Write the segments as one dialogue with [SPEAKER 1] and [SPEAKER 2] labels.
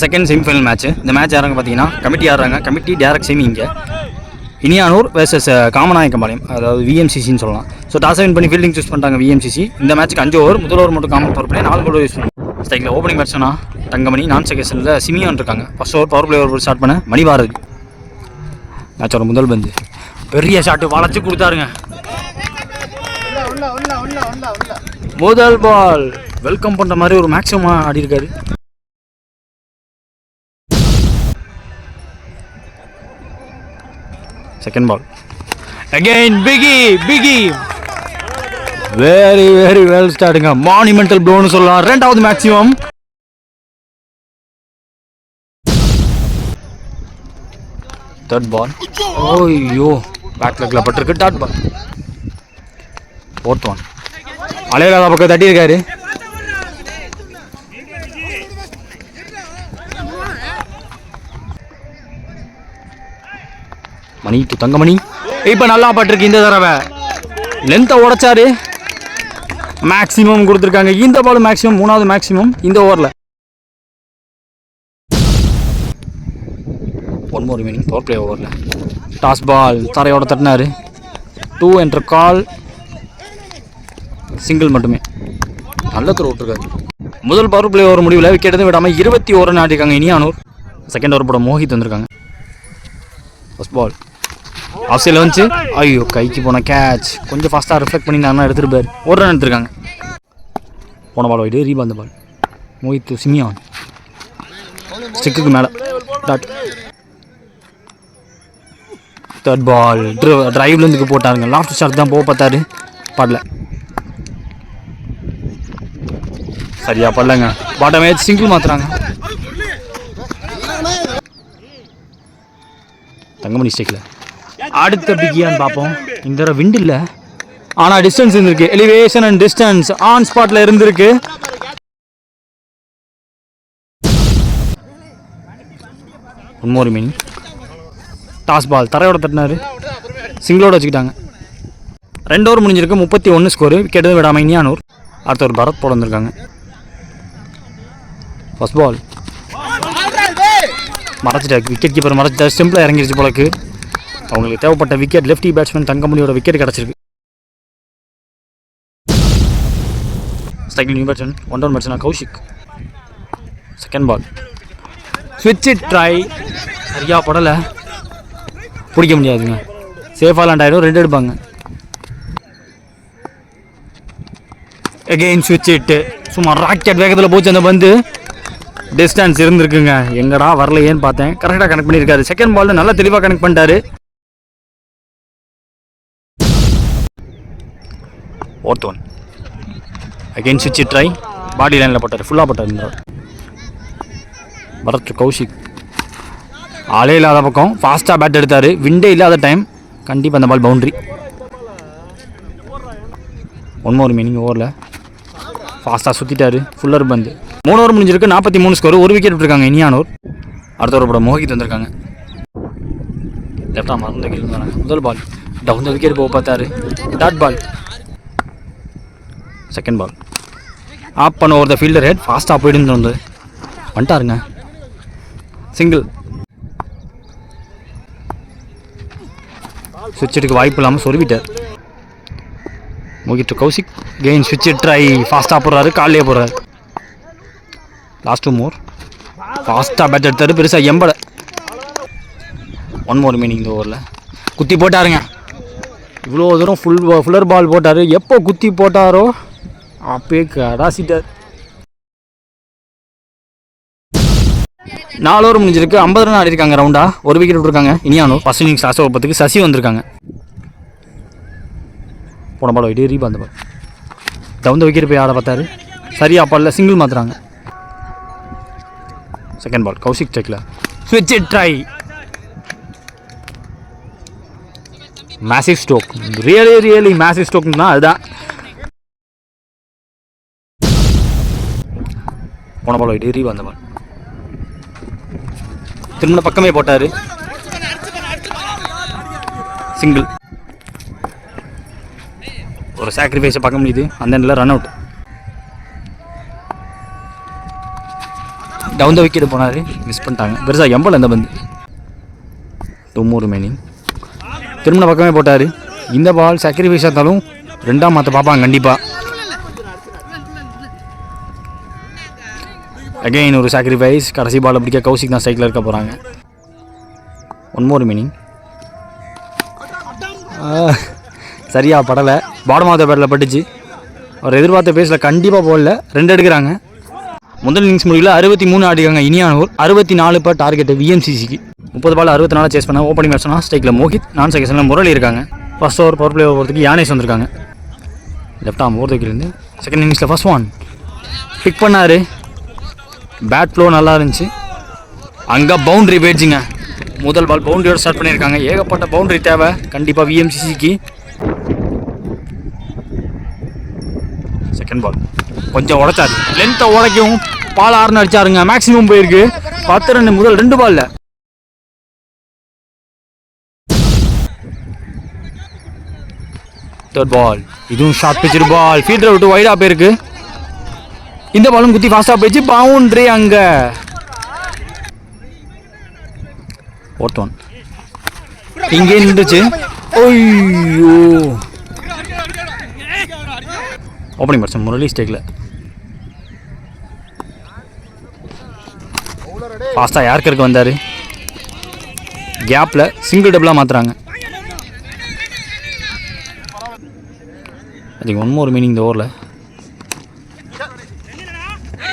[SPEAKER 1] Second semi-final match. இந்த match யாராங்க பார்த்தீங்கன்னா committee ஆடுறாங்க. கமிட்டி டேரக்ட் செமி இங்கே இனியானூர் வெர்சஸ் காமநாயக்கம்பாளையம், அதாவது விஎம்சிசின்னு சொல்லலாம். ஸோ டாஸ் வின் பண்ணி ஃபீல்டிங் சூஸ் பண்ணிட்டாங்க விஎம்சிசி. இந்த மேட்ச்சுக்கு 5 ஓவர், முதல் ஓவர் மட்டும் காமன் பவர் பிளே, 4 கோல் யூஸ் பண்ணுவாங்க. ஸ்ட்ரைக்கில் ஓப்பனிங் பேட்ஸ்மனா தங்கமணி, நான் செகண்டில் சிமியான் இருக்காங்க. First over power play over start பண்ண மணிவாரது. மேட்சோட முதல் பந்து பெரிய ஷாட்டு வளைச்சு கொடுத்தாருங்க. முதல் பால் வெல்கம் பண்ணுற மாதிரி ஒரு மேக்ஸிமம் ஆடி இருக்காரு. செகண்ட் பால் அகைன் பிகி வெரி வெல் ஸ்டார்ட்டுங்க. மானுமெண்டல் ப்ளோன்னு சொல்லலாம். ரெண்டாவது மேக்ஸிமம். தேர்ட் பால் ஓய்யோ பேக் லெக்ல பட்டிருக்கு. Dot ball. ஃபோர்த் ஒன் அலையிலாத பக்கம் தட்டி இருக்காரு. மணி டு தங்கமணி. இப்போ நல்லா பட்டிருக்கு. இந்த தடவை லென்த்தை உடைச்சாரு. மேக்ஸிமம் கொடுத்துருக்காங்க. இந்த பால் மேக்ஸிமம், 3வது மேக்ஸிமம் இந்த ஓவரில். One more remaining power play ஓவரில். டாஸ் பால் தரையோட தட்டினாரு. 2 என்ற கால், சிங்கிள் மட்டுமே. நல்ல த்ரோ விட்டுருக்காரு. முதல் பவர் பிளே ஓவர் முடிவில் விக்கெட் எதுவும் விடாமல் 21 ரன் ஆடிருக்காங்க இனியானூர். செகண்ட் ஓவர் போட மோஹித் வந்திருக்காங்க. ஃபர்ஸ்ட் பால் ஆஃப் சைடில் வந்துச்சு. ஐயோ கைக்கு போன கேட்ச். கொஞ்சம் ஃபாஸ்ட்டாக ரிஃப்ளெக்ட் பண்ணி நான் எடுத்துருப்பார். 1 ரன் எடுத்திருக்காங்க. போன பால் வைடு ரீபாந்த பால். மோஹித் சிமியான் ஸ்டிக்கு மேலே. டாட். தேர்ட் பால் டிரைவ்லேருந்து போட்டாருங்க. லாஸ்ட் ஷாட் தான் போக பார்த்தாரு, பாடல. சரியா படலங்க. பாட்டம் ஏஜ் சிங்கிள் மாத்துறாங்க. தங்கமணி ஸ்டேக்கில் அடுத்த பிகியான்னு பார்ப்போம். இந்த தடவை விண்ட் இல்லை, ஆனால் டிஸ்டன்ஸ் இருந்திருக்கு. எலிவேஷன் அண்ட் டிஸ்டன்ஸ் ஆன் ஸ்பாட்டில் இருந்திருக்கு. One more meaning. Toss ball தரையோட தட்டினாரு. சிங்கிளோட வச்சுக்கிட்டாங்க. 2 ஓவர் முடிஞ்சிருக்கு. 31 ஸ்கோரு. விக்கெட் எதுவும் விடாமல் இனியானூர். அடுத்த ஒரு பரத் போட வந்திருக்காங்க. ஃபர்ஸ்ட் பால் மறைச்சிட்டாரு. விக்கெட் கீப்பர் மறைச்சிட்டாரு. ஸ்டெம்பில் இறங்கிருச்சு போலக்கு. அவங்களுக்கு தேவைப்பட்ட விக்கெட் லெஃப்டி பேட்ஸ்மேன் தங்கமணியோட விக்கெட் கிடச்சிருக்கு. ஸ்ட்ரைக்கில் new batsman, 1 down batsman Kaushik. Second ball ஸ்விட்ச் இட் ட்ரை. சரியா படலை. பிடிக்க முடியாதுங்க. சேஃபாக லேண்ட் ஆகிடும். 2 எடுப்பாங்க. எகெயின் ஸ்விட்ச் இட்டு. சும்மா ராக்கெட் வேகத்தில் போச்சு அந்த பந்து. டிஸ்டன்ஸ் இருந்திருக்குங்க. எங்கடா வரலையேன்னு பார்த்தேன். கரெக்டாக கனெக்ட் பண்ணியிருக்காரு. செகண்ட் பால் நல்லா தெளிவாக கனெக்ட் பண்ணிட்டாரு. ஃபோர்த் ஒன் அகெயின் ஸ்விட்ச் ட்ரை. பாடி லைனில் போட்டார். ஃபுல்லாக போட்டார். பரத் கௌஷிக் ஆளே இல்லாத பக்கம் ஃபாஸ்ட்டாக பேட் எடுத்தார். விண்டே இல்லாத டைம். கண்டிப்பாக அந்த பால் பவுண்ட்ரி. 1 மோர் மீனிங் ஓவரில் ஃபாஸ்ட்டாக சுற்றிட்டாரு. ஃபுல்லர் பந்து. 3 ஓவர் முடிஞ்சிருக்கு. 43 ஸ்கோர். 1 விக்கெட் விட்டுருக்காங்க இனியானூர். அடுத்த ஓவர் போட மோஹித் வந்திருக்காங்க. லெஃப்டாக மறந்து கேள்வி. முதல் பால் டவுன் விக்கெட் போக பார்த்தாரு. Dot ball. Second ball up பண்ண ஓவர் த ஃபீல்டர் ஹெட். ஃபாஸ்ட்டாக போயிட்டு வந்து வந்துட்டாருங்க. சிங்கிள். ஸ்விட்ச் எடுக்க வாய்ப்பு இல்லாமல் சொருவிட்டார். மோஹித் கௌஷிக் கெயின் ஸ்விட்ச் ட்ரை. ஃபாஸ்ட்டாக போடுறாரு. காலையே போடுறாரு. Last 2 more. ஃபாஸ்ட்டாக பேட் எடுத்தார். பெருசாக எம்பட. 1 மோர் மீனிங் இந்த ஓவரில். குத்தி போட்டாருங்க. இவ்வளோ தூரம் ஃபுல்லர் பால் போட்டார். எப்போ குத்தி போட்டாரோ அப்பே கடாசிட்டார். 4 ஓவர் முடிஞ்சிருக்கு. 50 ரன் ஆடிருக்காங்க ரவுண்டாக. 1 விக்கெட் விட்டுருக்காங்க Iniyanur. First innings last over 10க்கு சசி வந்திருக்காங்க. போன பால் வைட்டு ரீபாந்த பால். தகுந்த விக்கெட் போய் ஆட பார்த்தாரு. சரியா பால்ல சிங்கிள் மாத்துறாங்க. செகண்ட் பால் கௌஷிக் ஸ்டேக்கில் ஸ்விட்ச் try. Massive stroke. Really massive ஸ்ட்ரோக்னா அதுதான். போன பால் வைட்டு ரீபாந்த பால். திரும்ப பக்கமே போட்டார். சிங்கிள். ஒரு சாக்ரிஃபைஸை பார்க்க முடியுது. அந்த எண்ணில் run out. Down the wicket போனார், மிஸ் பண்ணிட்டாங்க. பெருசாக எம்பல் அந்த பந்து. 2 more remaining. திரும்பின பக்கமே போட்டார். இந்த பால் சாக்ரிஃபைஸாக இருந்தாலும் 2ஆம் மாற்ற பார்ப்பாங்க கண்டிப்பாக. அகெயின் ஒரு சாக்ரிஃபைஸ். கடைசி பால் பிடிக்க கௌசிக் தான் ஸ்ட்ரைக்கில் இருக்க போகிறாங்க. 1 more remaining. சரியா படலை. பாடம் ஆஃப் த பேட்டில் பட்டுச்சு. அவர் எதிர்பார்த்த பேஸில் கண்டிப்பாக போடல. 2 எடுக்கிறாங்க. முதல் இன்னிங்ஸ் முடிவில் 63 ஆடிக்காங்க இனியானூர். 64 இப்போ டார்கெட்டு விஎம்சிசிக்கு. 30 பால் 64 சேஸ் பண்ண. ஓப்பனிங் பேட்ஸ்னா ஸ்ட்ரைக்கில் மோஹித், நான் செகண்டில் முரளி இருக்காங்க. ஃபர்ஸ்ட் ஓவர் பவர் பிளே போகிறதுக்கு யானேஸ் வந்திருக்காங்க. லெஃப்ட் ஆம் ஓவர்துக்கிலேருந்து செகண்ட் இன்னிங்ஸில் ஃபர்ஸ்ட் ஒன் பிக் பண்ணார். பேட் ஃப்ளோ நல்லா இருந்துச்சு. அங்கே பவுண்ட்ரி போயிடுச்சுங்க. முதல் பால் பவுண்ட்ரியோட ஸ்டார்ட் பண்ணியிருக்காங்க. ஏகப்பட்ட பவுண்ட்ரி தேவை கண்டிப்பாக விஎம்சிசிக்கு. செகண்ட் பால் கொஞ்சம் உடைச்சாரு. லென்த்தை உடைக்கும் பால் 6 அடிச்சாருங்க. மேக்ஸிமம் போயிருக்கு. 10 ரன் முதல் 2 பால்ல. தேர்ட் பால் இதுவும் ஷார்ட் பிச்சர் பால். ஃபீல்டரை விட்டு வைடாக போயிருக்கு. இந்த பாலும் குத்தி ஃபாஸ்ட்டாக போயிடுச்சு. பவுண்ட்ரி அங்கே. ஃபோர்த் ஒன் இங்கே நின்றுச்சு. ஓய்யோ ஓப்பனிங் பேட்ஸ்மேன் முரளி ஸ்டேக்கில் ஃபாஸ்ட்டாக யார்கருக்கு வந்தார். கேப்பில் சிங்கிள் டபுளாக மாற்றுறாங்க. அதுக்கு 1 more மீனிங் இந்த ஓவரில்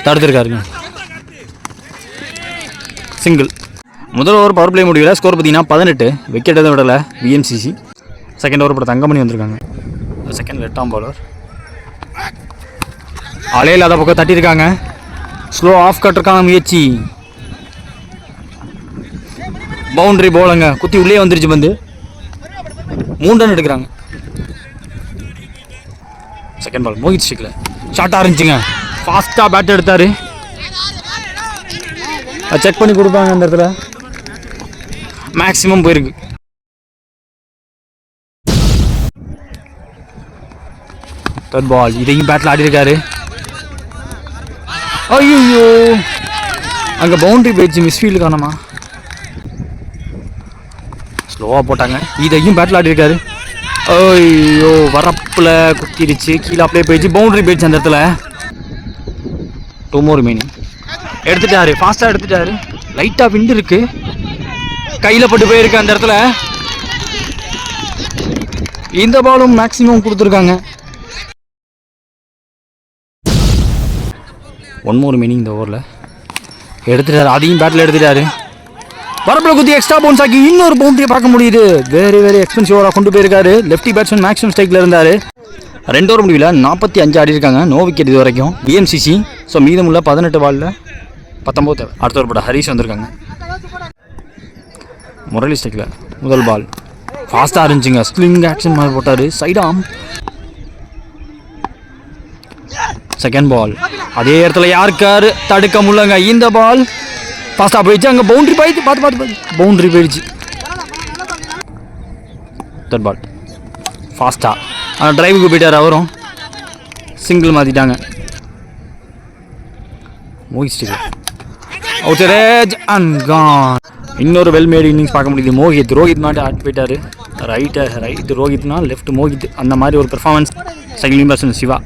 [SPEAKER 1] தடுத்துருக்காருங்க. சிங்கிள். முதல் ஓவர் பவர் பிளே முடியல. ஸ்கோர் பார்த்தீங்கன்னா 18. விக்கெட் எதுவும் விடலை விஎம்சிசி. செகண்ட் ஓவர் படம் தங்கமணி வந்திருக்காங்க. செகண்ட் 8ஆம் பாலர். ஆளே இல்லாத பக்கம் தட்டியிருக்காங்க. ஸ்லோ ஆஃப் கட்டுறக்கான முயற்சி. பவுண்ட்ரி போலங்க. குத்தி உள்ளே வந்துருச்சு பந்து. 3 ரன் எடுக்கிறாங்க. செகண்ட் பால் மோஹித் ஸ்டிக்கில் ஷார்ட்டாக இருந்துச்சுங்க. ஃபாஸ்ட்டாக பேட் எடுத்தார். செக் பண்ணி கொடுப்பாங்க அந்த இடத்துல. மேக்ஸிமம் போயிருக்கு. தேர்ட் பால் இதையும் பேட்டில் ஆடி இருக்காரு. ஐயோ அங்கே பவுண்ட்ரி போயிடுச்சு. மிஸ்ஃபீல்டு காணமா. ஸ்லோவாக போட்டாங்க. இதையும் பேட்டில் ஆடி இருக்காரு. ஐயோ வரப்பில் குத்திருச்சு. கீழே அப்படியே போயிடுச்சு. பவுண்ட்ரி போயிடுச்சு அந்த இடத்துல. 2 more remaining. எடுத்துட்டாரு. ஃபாஸ்ட்டாக எடுத்துட்டாரு. லைட்டாக விண்டு இருக்கு. கையில் பட்டு போயிருக்கு அந்த இடத்துல. இந்த பாலும் மேக்ஸிமம் கொடுத்துருக்காங்க. 1 more remaining இந்த ஓவரில். எடுத்துட்டாரு. அதையும் பேட்டில் எடுத்துட்டாரு. வரப்பில் குத்தி எக்ஸ்ட்ரா பவுன்ஸ் ஆக்கி இன்னொரு பவுண்டரியை பார்க்க முடியுது. வெரி எக்ஸ்பென்சிவ் ஓவராக கொண்டு போயிருக்காரு. லெஃப்டி பேட்ஸ்மேன் மேக்ஸிமம் ஸ்ட்ரைக்கில் இருந்தார். 2 ஓவர் முடிவில் 45 ஆடி இருக்காங்க. நோ விக்கெட் இது வரைக்கும் விஎம்சிசி. ஸோ மீதமுள்ள 18 பாலில் 19 தேவை. அடுத்த ஒரு படம் ஹரிஷ் வந்திருக்காங்க. முரளி ஸ்ட்ரைக்கில் முதல் பால் ஃபாஸ்ட்டாக இருந்துச்சுங்க. ஸ்லிங் ஆக்ஷன் மாதிரி போட்டார். சைட் ஆம். செகண்ட் பால் அதே இடத்துல யாருக்காரு தடுக்க முடியலங்க. இந்த பால் ஃபாஸ்ட்டாக போயிடுச்சு. அங்கே பவுண்ட்ரி போயிடுச்சு. பார்த்து பவுண்ட்ரி போயிடுச்சு. தேர்ட் பால் ஃபாஸ்ட்டாக டிரைவுக்கு போயிட்டார். அவரும் சிங்கிள் மாற்றிட்டாங்க. Mohit stick out rage and gone. இன்னொரு வெல்மேடு இன்னிங்ஸ் பார்க்க முடியுது. ரோஹித் மாட்டு ஆட் போயிட்டார். ரைட்டு ரோஹித்னா லெஃப்ட் மோஹித். அந்த மாதிரி ஒரு பெர்ஃபார்மன்ஸ். செகண்ட் பேட்ஸ்மேன் சிவா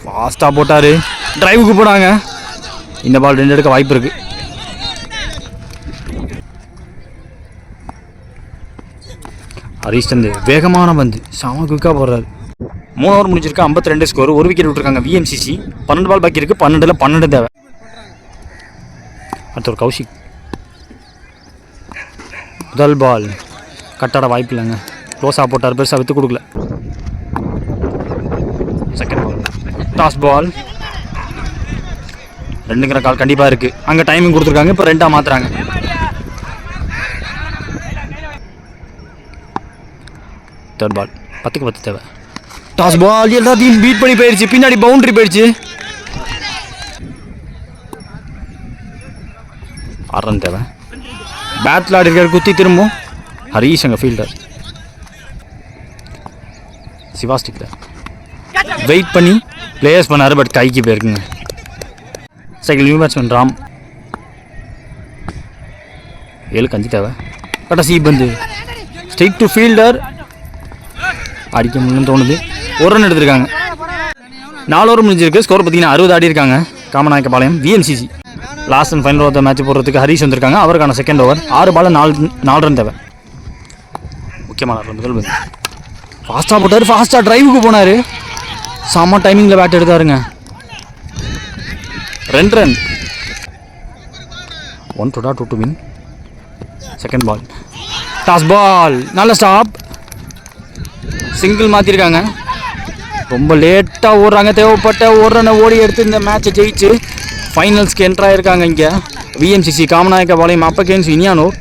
[SPEAKER 1] ஃபாஸ்ட்டாக போட்டார். டிரைவுக்கு போனாங்க. இந்த பால் 2 எடுக்க வாய்ப்பு இருக்குது. ஹரிஷ் சந்து வேகமான பந்து செம குயிக்காக போடுறாரு. 3 ஓவர் முடிஞ்சிருக்கு. 52 ஸ்கோர். 1 விக்கெட் விட்டுருக்காங்க விஎம்சிசி. 12 பால் பாக்கி இருக்குது. 12ல் 12 தேவை. அடுத்த ஒரு கௌஷிக். முதல் பால் கட்டாட வாய்ப்பு இல்லைங்க. க்ளோஸாக போட்டார். பெருசாக விற்று கொடுக்கல. செகண்ட் பால் டாஸ் பால். 2ங்கிற கால் கண்டிப்பாக இருக்குது. அங்கே டைமிங் கொடுத்துருக்காங்க. இப்போ 2ஆக மாற்றுறாங்க. தேர்ட் பால் 10க்கு 10 தேவை. டாஸ் பால் எல்லாத்தையும் பீட் பண்ணி போயிடுச்சு. பின்னாடி பவுண்ட்ரி போயிடுச்சு. 6 ரன் தேவை. பேட்டில் ஆடி இருக்கார். குத்தி திரும்பும். ஹரீஷ் அங்கே ஃபீல்டர். சிவா ஸ்டிக்கில் வெயிட் பண்ணி பிளேயர்ஸ் பண்ணார். பட் கைக்கு போயிருக்குங்க. Cycle new batsman Ram. 7க்கு 5 தேவை. கடைசி பந்து ஸ்ட்ரைட் டு ஃபீல்டர். அடிக்க முடியும்னு தோணுது. ஒரு ரன் எடுத்திருக்காங்க. 4 ஓவர் முடிஞ்சிருக்கு. ஸ்கோர் பார்த்தீங்கன்னா 60 ஆடி இருக்காங்க. Kamanayakkapalayam VMCC. Last and final over match போடுறதுக்கு ஹரிஷ் வந்திருக்காங்க. அவருக்கான செகண்ட் ஓவர். 6 பால் 4 ரன் தேவை. முக்கியமான முதல் பந்து ஃபாஸ்ட்டாக போட்டார். ஃபாஸ்ட்டாக டிரைவுக்கு போனார். செம்ம டைமிங்கில் பேட் எடுத்தாருங்க. 2 run. 1 to 2 to win. Second ball toss ball. நல்ல ஸ்டாப். சிங்கிள் மாற்றிருக்காங்க. ரொம்ப லேட்டாக ஓடுறாங்க. தேவைப்பட்ட ஒரு ரன்னை ஓடி எடுத்து இந்த மேட்சை ஜெயிச்சு ஃபைனல்ஸ்க்கு என்ட்ரு ஆகிருக்காங்க. இங்கே VMCC காமநாயக்கபாளையம் அப்பகேன்ஸ் இனியானூர்.